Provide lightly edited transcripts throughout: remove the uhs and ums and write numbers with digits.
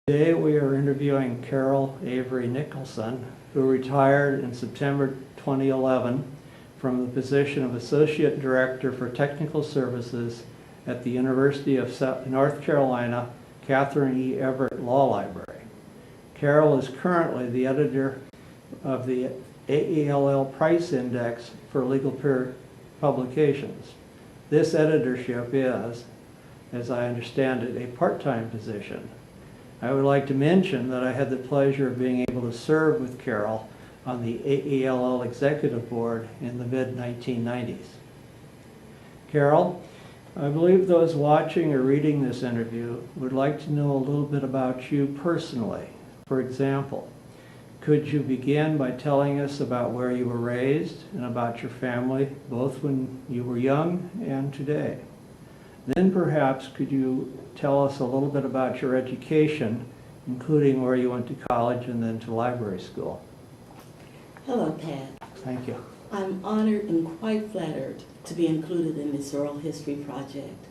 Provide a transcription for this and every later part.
Today we are interviewing Carol Avery Nicholson, who retired in September 2011 from the position of Associate Director for Technical Services at the University of North Carolina Catherine E. Everett Law Library. Carol is currently the editor of the AELL Price Index for Legal Peer Publications. This editorship is, as I understand it, a part-time position. I would like to mention that I had the pleasure of being able to serve with Carol on the AELL Executive Board in the mid-1990s. Carol, I believe those watching or reading this interview would like to know a little bit about you personally. For example, could you begin by telling us about where you were raised and about your family, both when you were young and today? Then perhaps could you tell us a little bit about your education, including where you went to college and then to library school? Hello, Pat. Thank you. I'm honored and quite flattered to be included in this oral history project.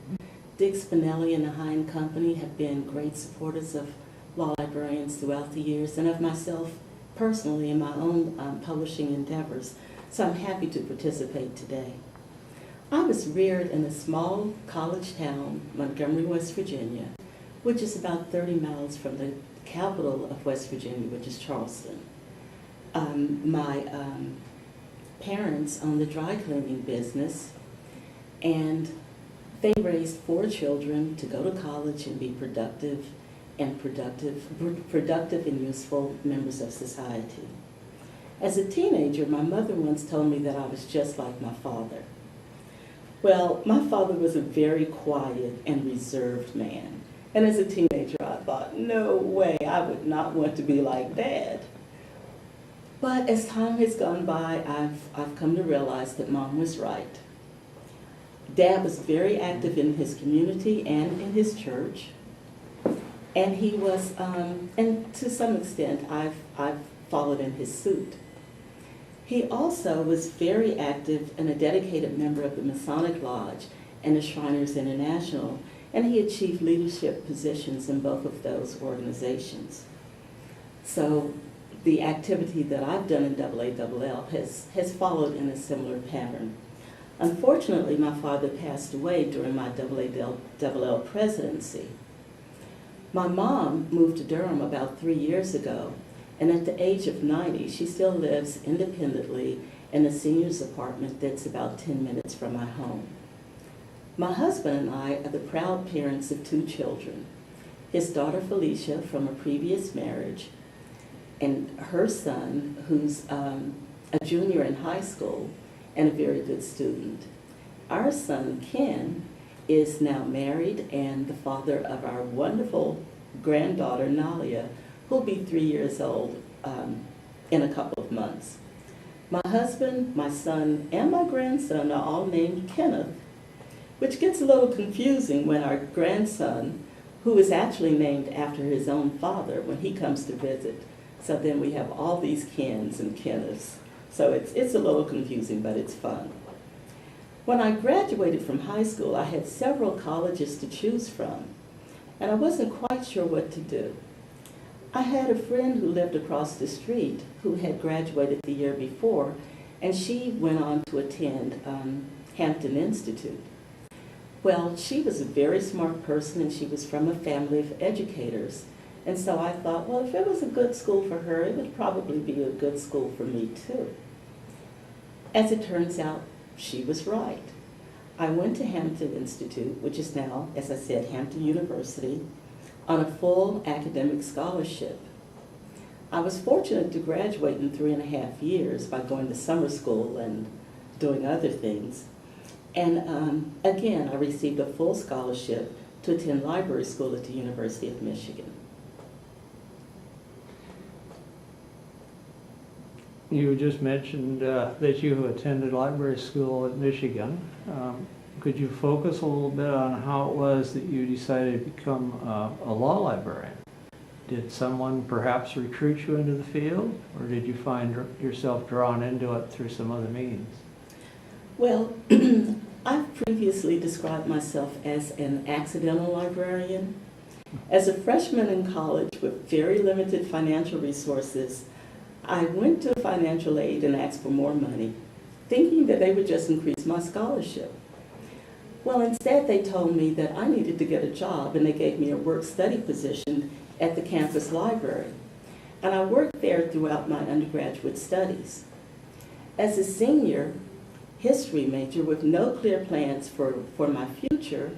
Dick Spinelli and the Hine Company have been great supporters of law librarians throughout the years and of myself personally in my own publishing endeavors, so I'm happy to participate today. I was reared in a small college town, Montgomery, West Virginia, which is about 30 miles from the capital of West Virginia, which is Charleston. My parents owned a dry cleaning business, and they raised 4 children to go to college and be productive and useful members of society. As a teenager, my mother once told me that I was just like my father. Well, my father was a very quiet and reserved man. And as a teenager, I thought, no way, I would not want to be like Dad. But as time has gone by, I've come to realize that Mom was right. Dad was very active in his community and in his church. And he was, and to some extent, I've followed in his suit. He also was very active and a dedicated member of the Masonic Lodge and the Shriners International, and he achieved leadership positions in both of those organizations. So the activity that I've done in AALL has followed in a similar pattern. Unfortunately, my father passed away during my AALL presidency. My mom moved to Durham about 3 years ago, and at the age of 90, she still lives independently in a senior's apartment that's about 10 minutes from my home. My husband and I are the proud parents of 2 children. His daughter Felicia from a previous marriage, and her son, who's a junior in high school and a very good student. Our son, Ken, is now married and the father of our wonderful granddaughter, Nalia, who'll be 3 years old in a couple of months. My husband, my son, and my grandson are all named Kenneth, which gets a little confusing when our grandson, who is actually named after his own father, when he comes to visit. So then we have all these Kens and Kenneths. So it's a little confusing, but it's fun. When I graduated from high school, I had several colleges to choose from, and I wasn't quite sure what to do. I had a friend who lived across the street who had graduated the year before, and she went on to attend Hampton Institute. Well, she was a very smart person, and she was from a family of educators. And so I thought, well, if it was a good school for her, it would probably be a good school for me too. As it turns out, she was right. I went to Hampton Institute, which is now, as I said, Hampton University, on a full academic scholarship. I was fortunate to graduate in 3.5 years by going to summer school and doing other things. And again, I received a full scholarship to attend library school at the University of Michigan. You just mentioned that you attended library school at Michigan. Could you focus a little bit on how it was that you decided to become a law librarian? Did someone perhaps recruit you into the field, or did you find yourself drawn into it through some other means? Well, I've previously described myself as an accidental librarian, As a freshman in college with very limited financial resources, I went to financial aid and asked for more money, thinking that they would just increase my scholarship. Well, instead they told me that I needed to get a job, and they gave me a work-study position at the campus library. And I worked there throughout my undergraduate studies. As a senior history major with no clear plans for my future,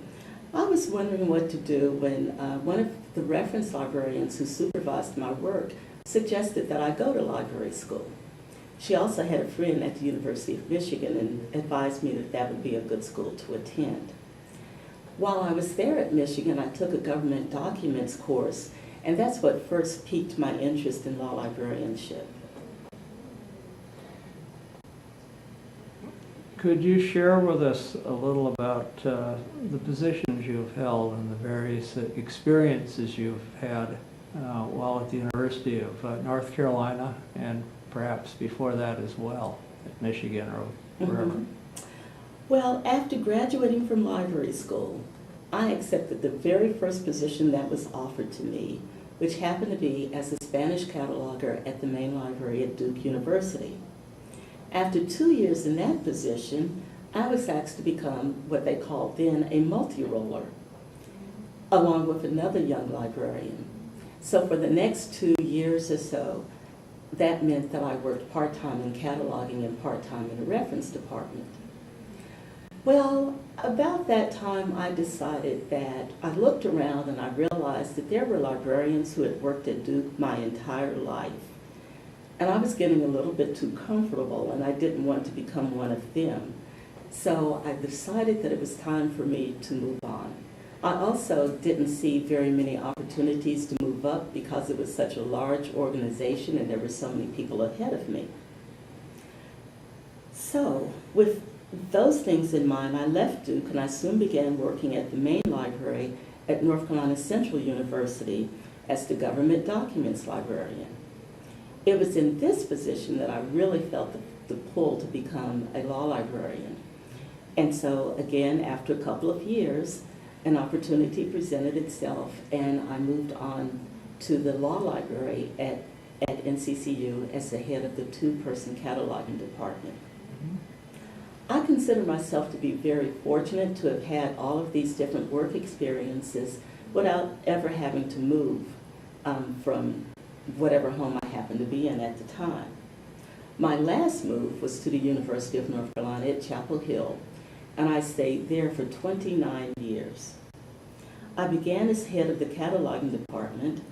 I was wondering what to do when one of the reference librarians who supervised my work suggested that I go to library school. She also had a friend at the University of Michigan and advised me that that would be a good school to attend. While I was there at Michigan, I took a government documents course, and that's what first piqued my interest in law librarianship. Could you share with us a little about the positions you've held and the various experiences you've had while at the University of North Carolina, and perhaps before that as well, at Michigan or wherever? Mm-hmm. Well, after graduating from library school, I accepted the very first position that was offered to me, which happened to be as a Spanish cataloger at the main library at Duke University. After 2 years in that position, I was asked to become what they called then a multi-roller, along with another young librarian. So for the next 2 years or so, that meant that I worked part-time in cataloging and part-time in the reference department. Well, about that time I decided that I looked around and I realized that there were librarians who had worked at Duke my entire life. And I was getting a little bit too comfortable, and I didn't want to become one of them. So I decided that it was time for me to move on. I also didn't see very many opportunities to move up because it was such a large organization and there were so many people ahead of me. So with those things in mind, I left Duke and I soon began working at the main library at North Carolina Central University as the government documents librarian. It was in this position that I really felt the pull to become a law librarian. And so again, after a couple of years, an opportunity presented itself and I moved on to the law library at NCCU as the head of the 2-person cataloging department. I consider myself to be very fortunate to have had all of these different work experiences without ever having to move from whatever home I happened to be in at the time. My last move was to the University of North Carolina at Chapel Hill, and I stayed there for 29 years. I began as head of the cataloging department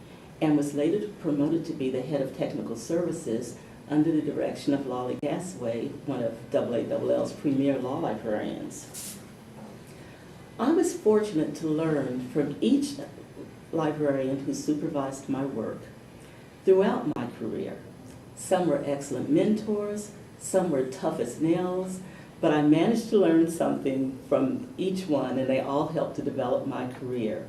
and was later promoted to be the head of technical services under the direction of Lolly Gasaway, one of AALL's premier law librarians. I was fortunate to learn from each librarian who supervised my work throughout my career. Some were excellent mentors, some were tough as nails, but I managed to learn something from each one, and they all helped to develop my career.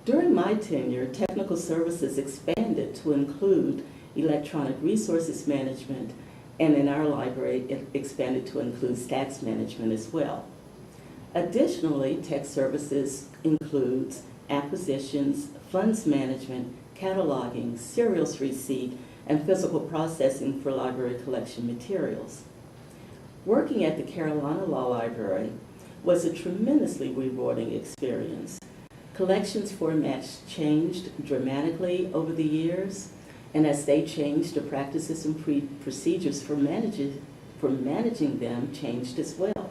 During my tenure, technical services expanded to include electronic resources management, and in our library, it expanded to include stats management as well. Additionally, tech services includes acquisitions, funds management, cataloging, serials receipt, and physical processing for library collection materials. Working at the Carolina Law Library was a tremendously rewarding experience. Collections formats changed dramatically over the years, and as they changed, the practices and procedures for managing them changed as well.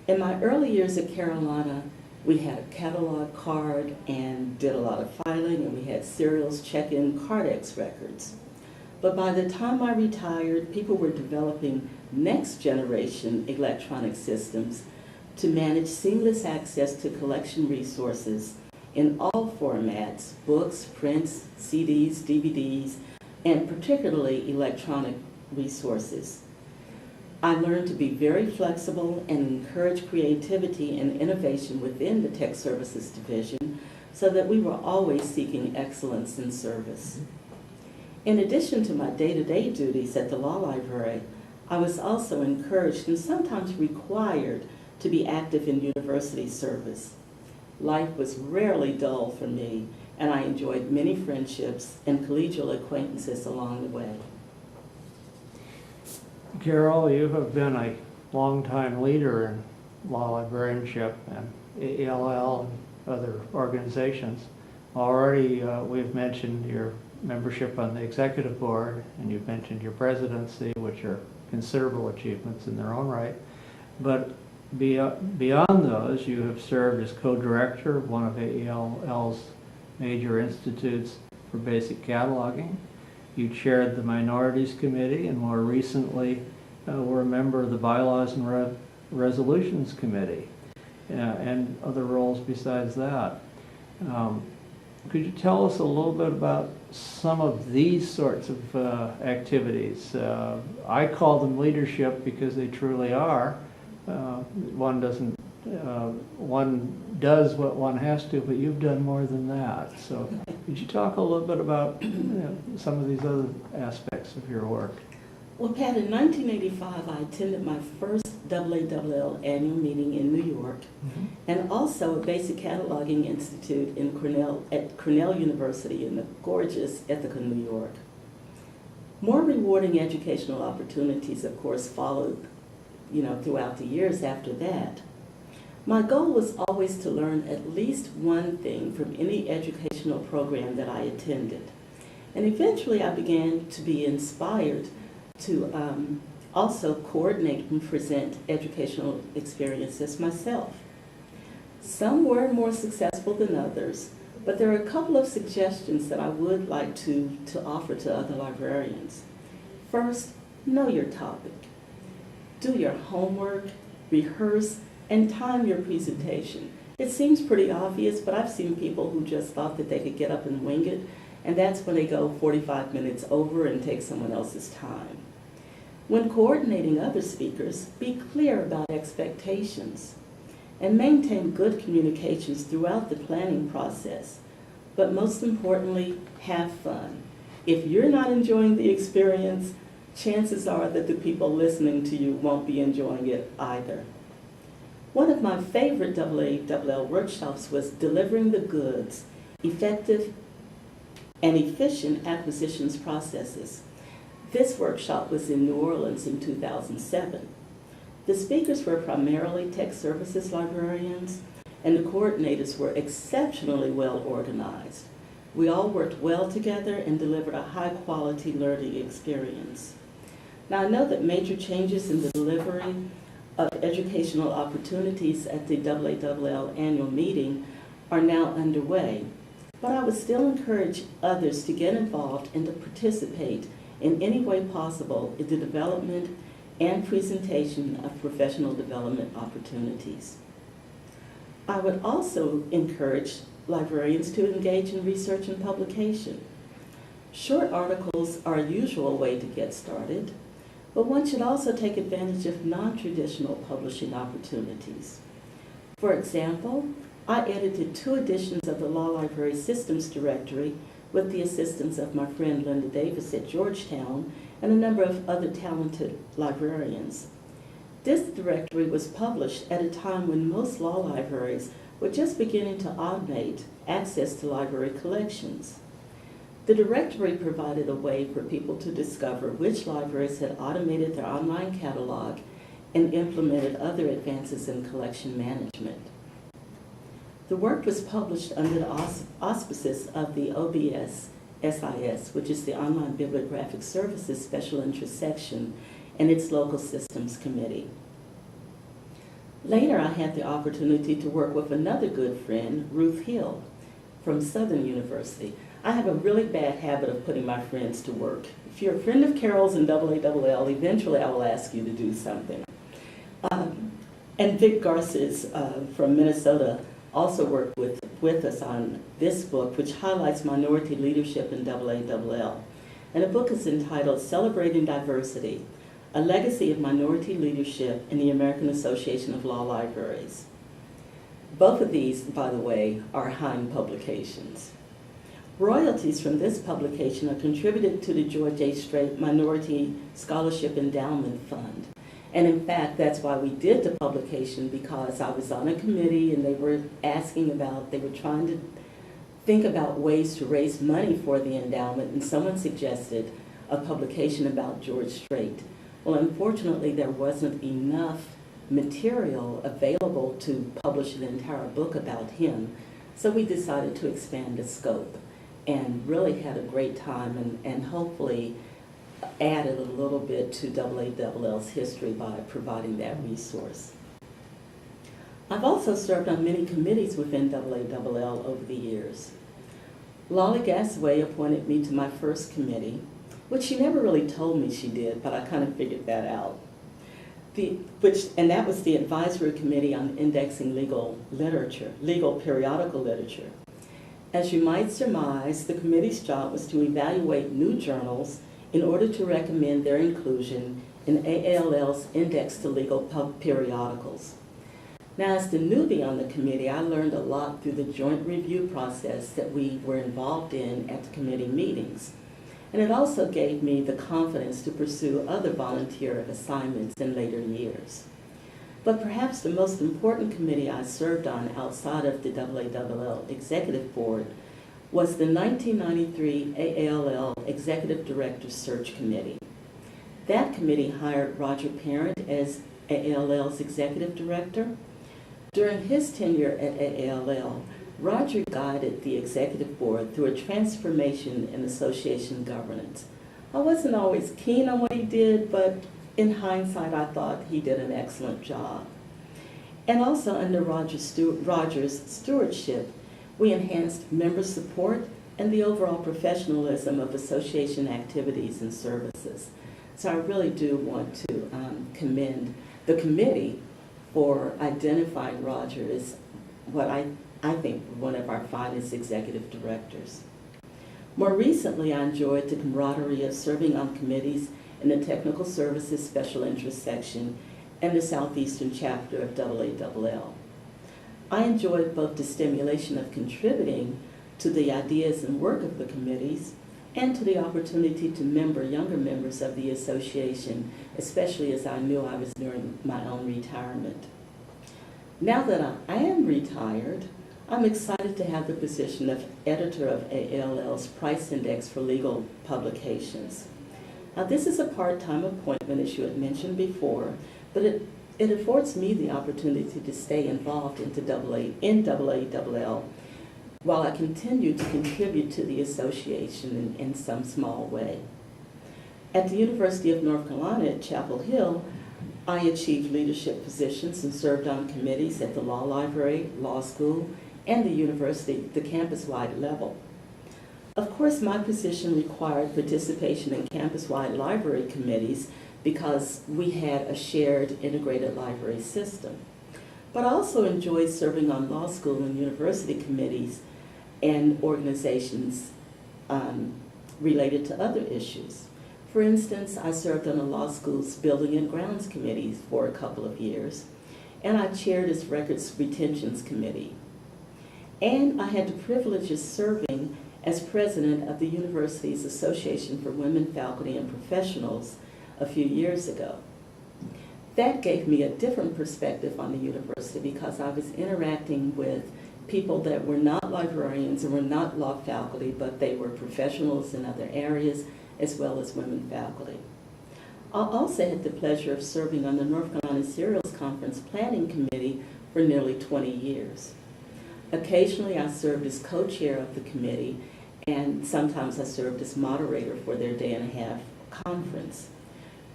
In my early years at Carolina, we had a catalog card and did a lot of filing, and we had serials, check-in, Cardex records. But by the time I retired, people were developing next-generation electronic systems to manage seamless access to collection resources in all formats: books, prints, CDs, DVDs, and particularly electronic resources. I learned to be very flexible and encourage creativity and innovation within the Tech Services Division so that we were always seeking excellence in service. In addition to my day-to-day duties at the law library, I was also encouraged and sometimes required to be active in university service. life was rarely dull for me, and I enjoyed many friendships and collegial acquaintances along the way. Carol, you have been a longtime leader in law librarianship and ALL and other organizations. Already we've mentioned your membership on the executive board, and you've mentioned your presidency, which are considerable achievements in their own right. But beyond those, you have served as co-director of one of AELL's major institutes for basic cataloging. You chaired the Minorities Committee, and more recently were a member of the Bylaws and Resolutions Committee, and other roles besides that. Could you tell us a little bit about some of these sorts of activities? I call them leadership because they truly are. One does what one has to, but you've done more than that. So could you talk a little bit about some of these other aspects of your work? Well, Pat, in 1985, I attended my first AALL annual meeting in New York, and also a Basic Cataloging Institute at Cornell University in the gorgeous Ithaca, New York. More rewarding educational opportunities, of course, followed, throughout the years after that. My goal was always to learn at least one thing from any educational program that I attended. And eventually I began to be inspired to also coordinate and present educational experiences myself. Some were more successful than others, but there are a couple of suggestions that I would like to offer to other librarians. First, know your topic. Do your homework, rehearse, and time your presentation. It seems pretty obvious, but I've seen people who just thought that they could get up and wing it, and that's when they go 45 minutes over and take someone else's time. When coordinating other speakers, be clear about expectations and maintain good communications throughout the planning process. But most importantly, have fun. If you're not enjoying the experience, chances are that the people listening to you won't be enjoying it either. One of my favorite AALL workshops was Delivering the Goods, Effective and Efficient Acquisitions Processes. This workshop was in New Orleans in 2007. The speakers were primarily tech services librarians, and the coordinators were exceptionally well organized. We all worked well together and delivered a high-quality learning experience. Now, I know that major changes in the delivery of educational opportunities at the AALL annual meeting are now underway, but I would still encourage others to get involved and to participate in any way possible in the development and presentation of professional development opportunities. I would also encourage librarians to engage in research and publication. Short articles are a usual way to get started, but one should also take advantage of non-traditional publishing opportunities. For example, I edited 2 editions of the Law Library Systems Directory with the assistance of my friend Linda Davis at Georgetown and a number of other talented librarians. This directory was published at a time when most law libraries were just beginning to automate access to library collections. The directory provided a way for people to discover which libraries had automated their online catalog and implemented other advances in collection management. The work was published under the auspices of the OBS SIS, which is the Online Bibliographic Services Special Interest Section, and its local systems committee. Later, I had the opportunity to work with another good friend, Ruth Hill, from Southern University. I have a really bad habit of putting my friends to work. If you're a friend of Carol's in AALL, eventually I will ask you to do something. And Vic Garces from Minnesota also worked with us on this book, which highlights minority leadership in AALL. And the book is entitled Celebrating Diversity, A Legacy of Minority Leadership in the American Association of Law Libraries. Both of these, by the way, are Hein publications. Royalties from this publication are contributed to the George A. Strait Minority Scholarship Endowment Fund, And in fact, that's why we did the publication, because I was on a committee and they were trying to think about ways to raise money for the endowment, and someone suggested a publication about George Strait. Well, unfortunately, there wasn't enough material available to publish an entire book about him, so we decided to expand the scope and really had a great time and hopefully added a little bit to AALL's history by providing that resource. I've also served on many committees within AALL over the years. Lolly Gasway appointed me to my first committee, which she never really told me she did, but I kind of figured that out. And that was the Advisory Committee on Indexing Legal Periodical Literature. As you might surmise, the committee's job was to evaluate new journals in order to recommend their inclusion in AALL's Index to Legal Periodicals. Now, as the newbie on the committee, I learned a lot through the joint review process that we were involved in at the committee meetings. And it also gave me the confidence to pursue other volunteer assignments in later years. But perhaps the most important committee I served on outside of the AALL Executive Board was the 1993 AALL Executive Director Search Committee. That committee hired Roger Parent as AALL's Executive Director. During his tenure at AALL, Roger guided the Executive Board through a transformation in association governance. I wasn't always keen on what he did, but in hindsight, I thought he did an excellent job. And also under Roger's stewardship, we enhanced member support and the overall professionalism of association activities and services. So I really do want to commend the committee for identifying Roger as what I think one of our finest executive directors. More recently, I enjoyed the camaraderie of serving on committees in the Technical Services Special Interest Section and the Southeastern Chapter of AALL. I enjoyed both the stimulation of contributing to the ideas and work of the committees and to the opportunity to member younger members of the association, especially as I knew I was nearing my own retirement. Now that I am retired, I'm excited to have the position of editor of AALL's Price Index for Legal Publications. Now, this is a part-time appointment, as you had mentioned before, but it affords me the opportunity to stay involved in AALL while I continue to contribute to the association in some small way. At the University of North Carolina at Chapel Hill, I achieved leadership positions and served on committees at the Law Library, Law School, and the university, the campus-wide level. Of course, my position required participation in campus-wide library committees because we had a shared integrated library system. But I also enjoyed serving on law school and university committees and organizations related to other issues. For instance, I served on the law school's Building and Grounds Committee for a couple of years, and I chaired its Records Retentions Committee. And I had the privilege of serving as president of the university's Association for Women Faculty and Professionals a few years ago. That gave me a different perspective on the university because I was interacting with people that were not librarians and were not law faculty, but they were professionals in other areas as well as women faculty. I also had the pleasure of serving on the North Carolina Serials Conference Planning Committee for nearly 20 years. Occasionally I served as co-chair of the committee, and sometimes I served as moderator for their day-and-a-half conference.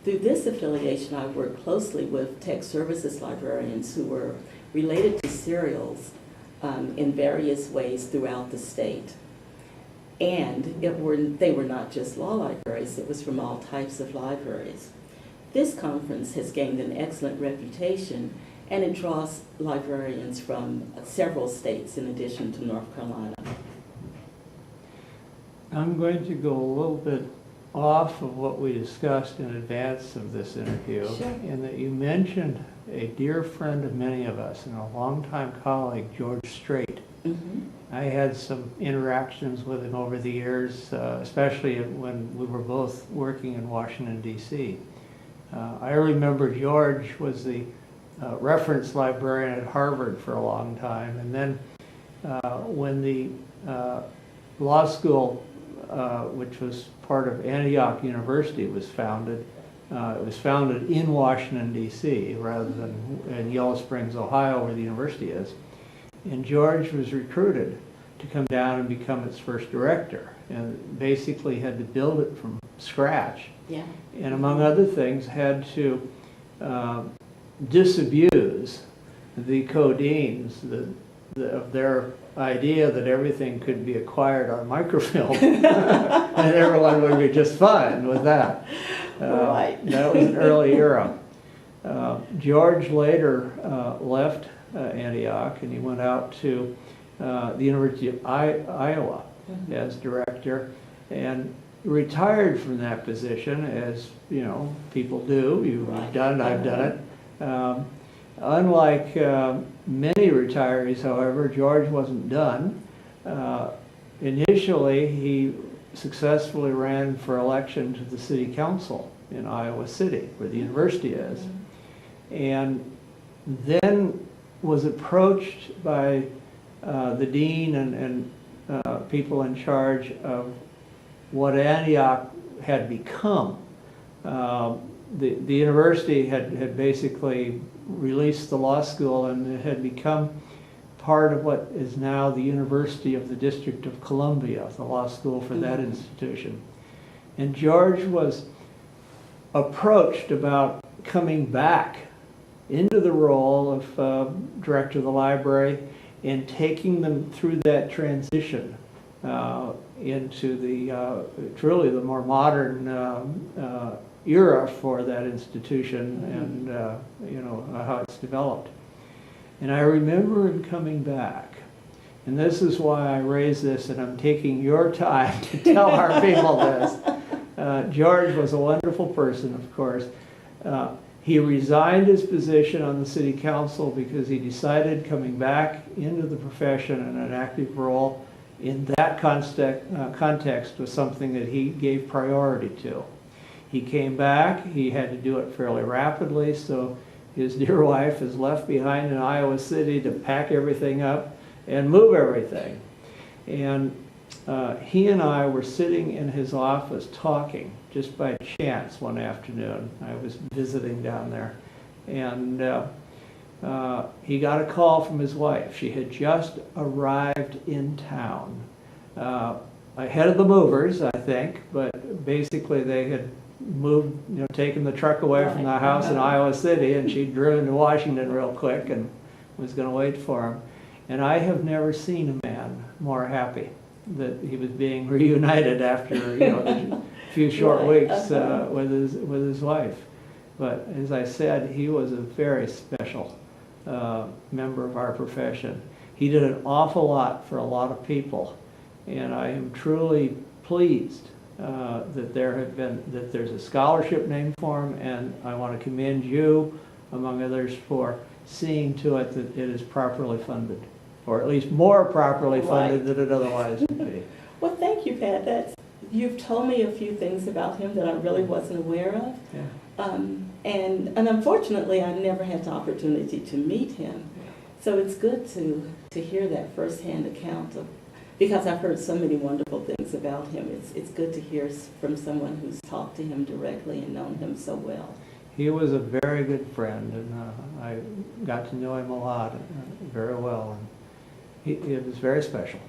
Through this affiliation, I worked closely with tech services librarians who were related to serials in various ways throughout the state. And they were not just law libraries, it was from all types of libraries. This conference has gained an excellent reputation, and it draws librarians from several states in addition to North Carolina. I'm going to go a little bit off of what we discussed in advance of this interview, Sure. in that you mentioned a dear friend of many of us and a longtime colleague, George Strait. Mm-hmm. I had some interactions with him over the years, especially when we were both working in Washington, D.C. I remember George was the reference librarian at Harvard for a long time, and then when the law school, which was part of Antioch University, was founded, it was founded in Washington, D.C., rather than in Yellow Springs, Ohio, where the university is. And George was recruited to come down and become its first director, and basically had to build it from scratch. Yeah. And among other things, had to disabuse the co-deans of their idea that everything could be acquired on microfilm, and everyone would be just fine with that. Right. That was an early era. George later left Antioch, and he went out to the University of Iowa as director, and retired from that position, as you know, people do. You've done, I've done it. Unlike many retirees, however, George wasn't done. Initially, he successfully ran for election to the city council in Iowa City, where the university is, and then was approached by the dean and people in charge of what Antioch had become. The university had basically released the law school, and it had become part of what is now the University of the District of Columbia, the law school for that institution. And George was approached about coming back into the role of director of the library and taking them through that transition into the truly the more modern era for that institution, and you know how it's developed. And I remember him coming back, and this is why I raise this, and I'm taking your time to tell our people this. George was a wonderful person, of course. He resigned his position on the city council because he decided coming back into the profession in an active role in that context was something that he gave priority to. He came back, he had to do it fairly rapidly, so his dear wife is left behind in Iowa City to pack everything up and move everything. And he and I were sitting in his office talking just by chance one afternoon. I was visiting down there, and he got a call from his wife. She had just arrived in town, ahead of the movers, I think, but basically they had moved, you know, taken the truck away from the house in Iowa City, and she drove into Washington real quick and was going to wait for him. And I have never seen a man more happy that he was being reunited after, you know, a few short weeks with his wife. But as I said, he was a very special member of our profession. He did an awful lot for a lot of people, and I am truly pleased that there's a scholarship named for him, and I want to commend you, among others, for seeing to it that it is properly funded, or at least more properly funded than it otherwise would be. Well, thank you, Pat. You've told me a few things about him that I really wasn't aware of. Yeah. And unfortunately, I never had the opportunity to meet him. So it's good to hear that firsthand account of, because I've heard so many wonderful things about him. It's good to hear from someone who's talked to him directly and known him so well. He was a very good friend, and I got to know him a lot, very well, and he was very special.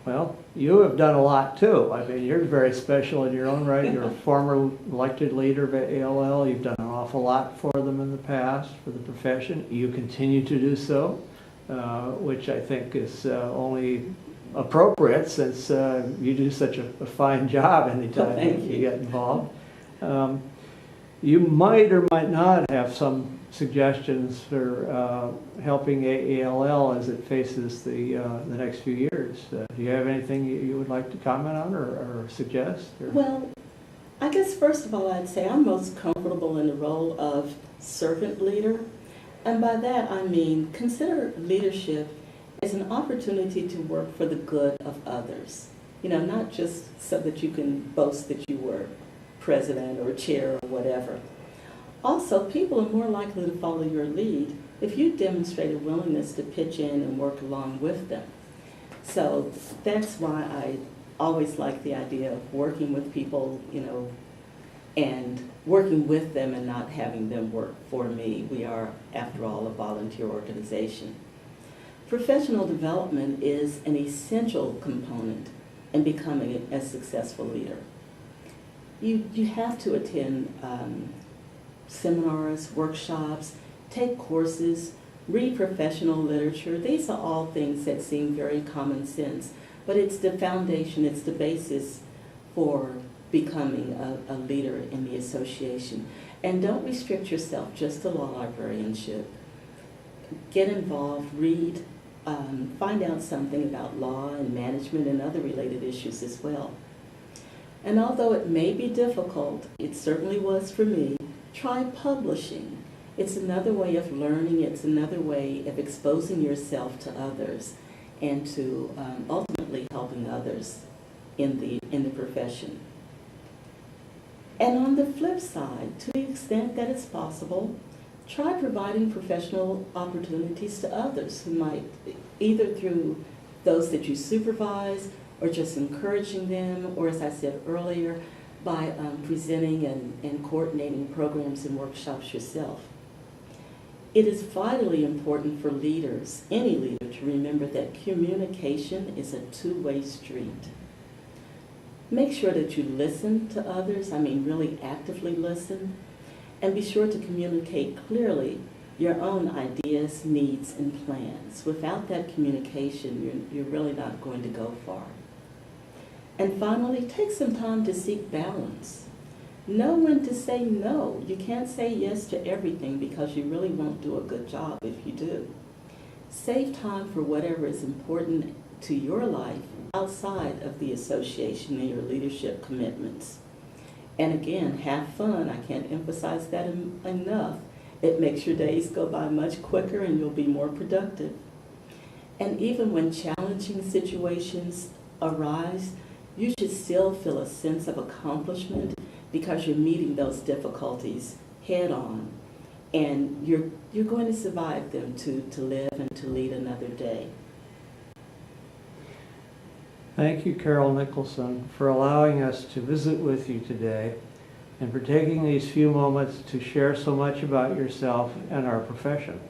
Well, you have done a lot too. I mean, you're very special in your own right. You're a former elected leader of ALL. You've done an awful lot for them in the past, for the profession. You continue to do so, which I think is only appropriate, since you do such a fine job anytime you get involved. You might or might not have some suggestions for helping ALL as it faces the next few years. Do you have anything you would like to comment on or suggest? Or? Well, I guess first of all, I'd say I'm most comfortable in the role of servant leader. And by that I mean consider leadership as an opportunity to work for the good of others. You know, not just so that you can boast that you were president or chair or whatever. Also, people are more likely to follow your lead if you demonstrate a willingness to pitch in and work along with them. So that's why I always like the idea of working with people, and working with them and not having them work for me. We are, after all, a volunteer organization. Professional development is an essential component in becoming a successful leader. You have to attend seminars, workshops, take courses, read professional literature. These are all things that seem very common sense, but it's the foundation, it's the basis for becoming a leader in the association. And don't restrict yourself just to law librarianship. Get involved, read, find out something about law and management and other related issues as well. And although it may be difficult, it certainly was for me, try publishing. It's another way of learning, it's another way of exposing yourself to others and to ultimately helping others in the profession. And on the flip side, to the extent that it's possible, try providing professional opportunities to others who might, either through those that you supervise or just encouraging them, or as I said earlier, by presenting and coordinating programs and workshops yourself. It is vitally important for leaders, any leader, to remember that communication is a two-way street. Make sure that you listen to others, really actively listen, and be sure to communicate clearly your own ideas, needs, and plans. Without that communication, you're really not going to go far. And finally, take some time to seek balance. Know when to say no. You can't say yes to everything because you really won't do a good job if you do. Save time for whatever is important to your life outside of the association and your leadership commitments. And again, have fun. I can't emphasize that enough. It makes your days go by much quicker and you'll be more productive. And even when challenging situations arise, you should still feel a sense of accomplishment because you're meeting those difficulties head on, and you're going to survive them to live and to lead another day. Thank you, Carol Nicholson, for allowing us to visit with you today and for taking these few moments to share so much about yourself and our profession.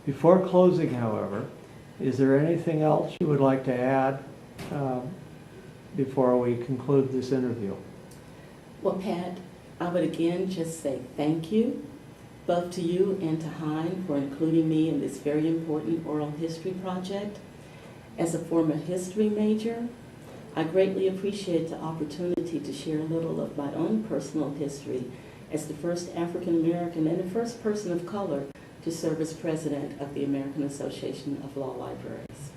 Before closing, however, is there anything else you would like to add before we conclude this interview? Well, Pat, I would again just say thank you, both to you and to Hein for including me in this very important oral history project. As a former history major, I greatly appreciate the opportunity to share a little of my own personal history as the first African American and the first person of color to serve as president of the American Association of Law Libraries.